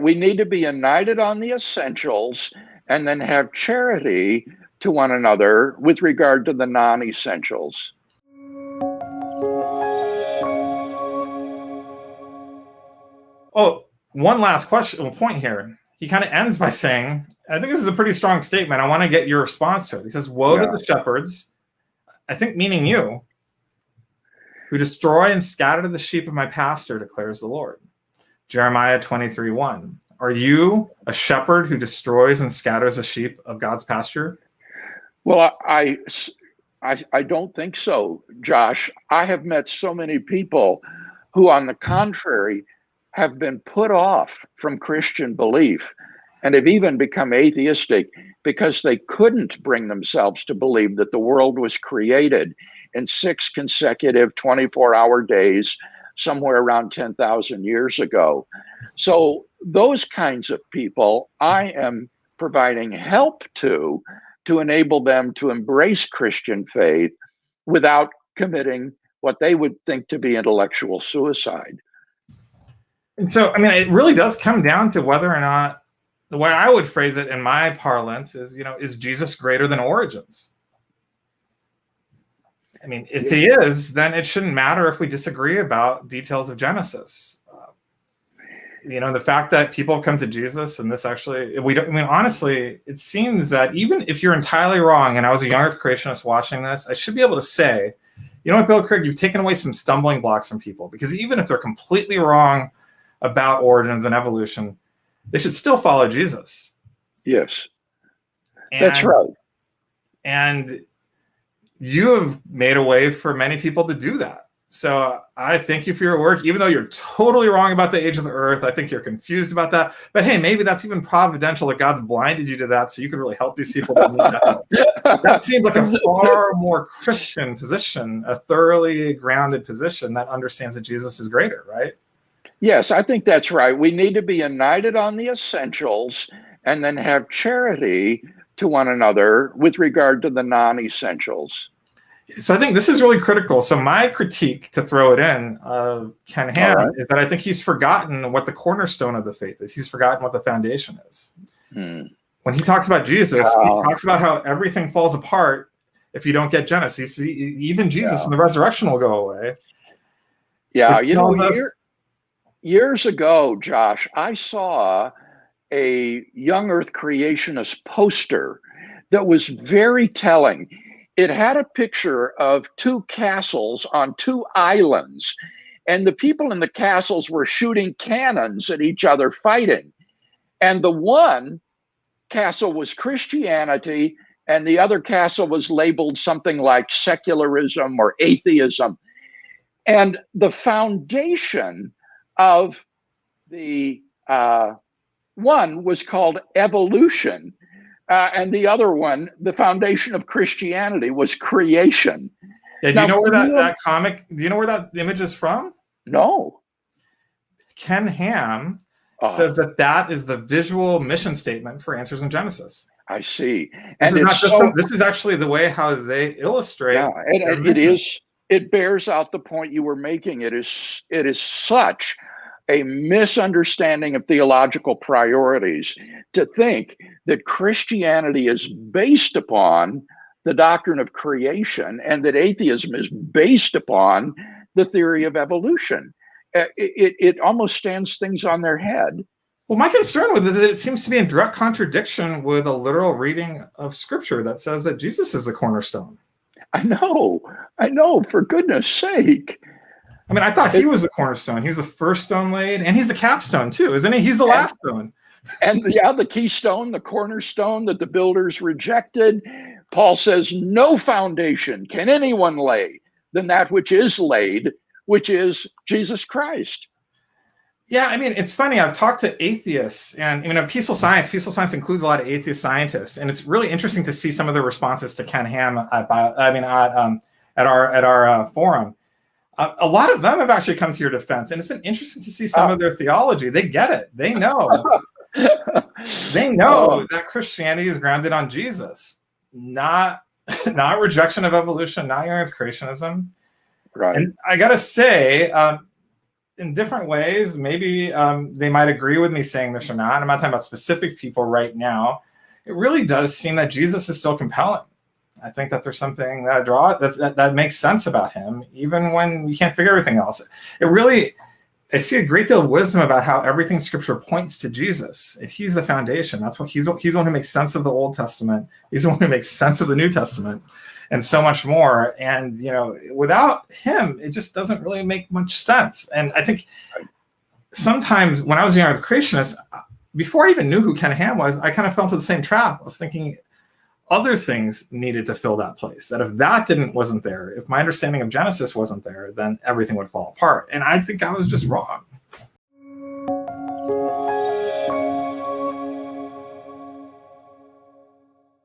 We need to be united on the essentials and then have charity to one another with regard to the non-essentials. Oh, one last point here. He kind of ends by saying, I think this is a pretty strong statement. I want to get your response to it. He says, woe to the shepherds, I think meaning you, who destroy and scatter the sheep of my pasture, declares the Lord. Jeremiah 23:1. Are you a shepherd who destroys and scatters the sheep of God's pasture? Well, I don't think so, Josh. I have met so many people who, on the contrary, have been put off from Christian belief and have even become atheistic because they couldn't bring themselves to believe that the world was created in 6 consecutive 24-hour days somewhere around 10,000 years ago. So those kinds of people, I am providing help to enable them to embrace Christian faith without committing what they would think to be intellectual suicide. And so, I mean, it really does come down to whether or not, the way I would phrase it in my parlance is, is Jesus greater than Origins? I mean, if he is, then it shouldn't matter if we disagree about details of Genesis. The fact that people come to Jesus and this actually, honestly, it seems that even if you're entirely wrong, and I was a Young Earth Creationist watching this, I should be able to say, you know what, Bill Craig, you've taken away some stumbling blocks from people, because even if they're completely wrong about origins and evolution, they should still follow Jesus. Yes, that's right. And you have made a way for many people to do that. So I thank you for your work, even though you're totally wrong about the age of the earth. I think you're confused about that. But hey, maybe that's even providential that God's blinded you to that so you can really help these people that need that help. That seems like a far more Christian position, a thoroughly grounded position that understands that Jesus is greater, right? Yes, I think that's right. We need to be united on the essentials and then have charity to one another with regard to the non-essentials. So I think this is really critical. So my critique, to throw it in, of Ken Ham is that I think he's forgotten what the cornerstone of the faith is. He's forgotten what the foundation is. When he talks about Jesus, he talks about how everything falls apart if you don't get Genesis. Even Jesus and the resurrection will go away. Yeah, years ago, Josh, I saw a Young Earth Creationist poster that was very telling. It had a picture of 2 castles on 2 islands, and the people in the castles were shooting cannons at each other, fighting. And the one castle was Christianity, and the other castle was labeled something like secularism or atheism. And the foundation of the one was called evolution. And the other one, the foundation of Christianity, was creation. Yeah, do you know where that comic, do you know where that image is from? No. Ken Ham says that is the visual mission statement for Answers in Genesis. I see. And this is actually the way how they illustrate. Yeah, it bears out the point you were making. It is such a misunderstanding of theological priorities to think that Christianity is based upon the doctrine of creation and that atheism is based upon the theory of evolution. It almost stands things on their head. Well, my concern with it is that it seems to be in direct contradiction with a literal reading of Scripture that says that Jesus is the cornerstone. I know, for goodness sake. I mean, I thought he was the cornerstone. He was the first stone laid, and he's the capstone too, isn't he? He's the last stone. And the keystone, the cornerstone that the builders rejected. Paul says, no foundation can anyone lay than that which is laid, which is Jesus Christ. Yeah, I mean, it's funny. I've talked to atheists, and peaceful science includes a lot of atheist scientists, and it's really interesting to see some of their responses to Ken Ham at our forum. A lot of them have actually come to your defense, and it's been interesting to see some of their theology. They get it. They know. They know that Christianity is grounded on Jesus, not rejection of evolution, not Young Earth Creationism. Right. And I got to say, in different ways, maybe they might agree with me saying this or not. I'm not talking about specific people right now. It really does seem that Jesus is still compelling. I think that there's something that makes sense about him, even when we can't figure everything else. I see a great deal of wisdom about how everything Scripture points to Jesus. If he's the foundation, that's what he's the one who makes sense of the Old Testament. He's the one who makes sense of the New Testament, and so much more. And without him, it just doesn't really make much sense. And I think sometimes when I was a young Earth Creationist, before I even knew who Ken Ham was, I kind of fell into the same trap of thinking other things needed to fill that place. That if that wasn't there, if my understanding of Genesis wasn't there, then everything would fall apart. And I think I was just wrong.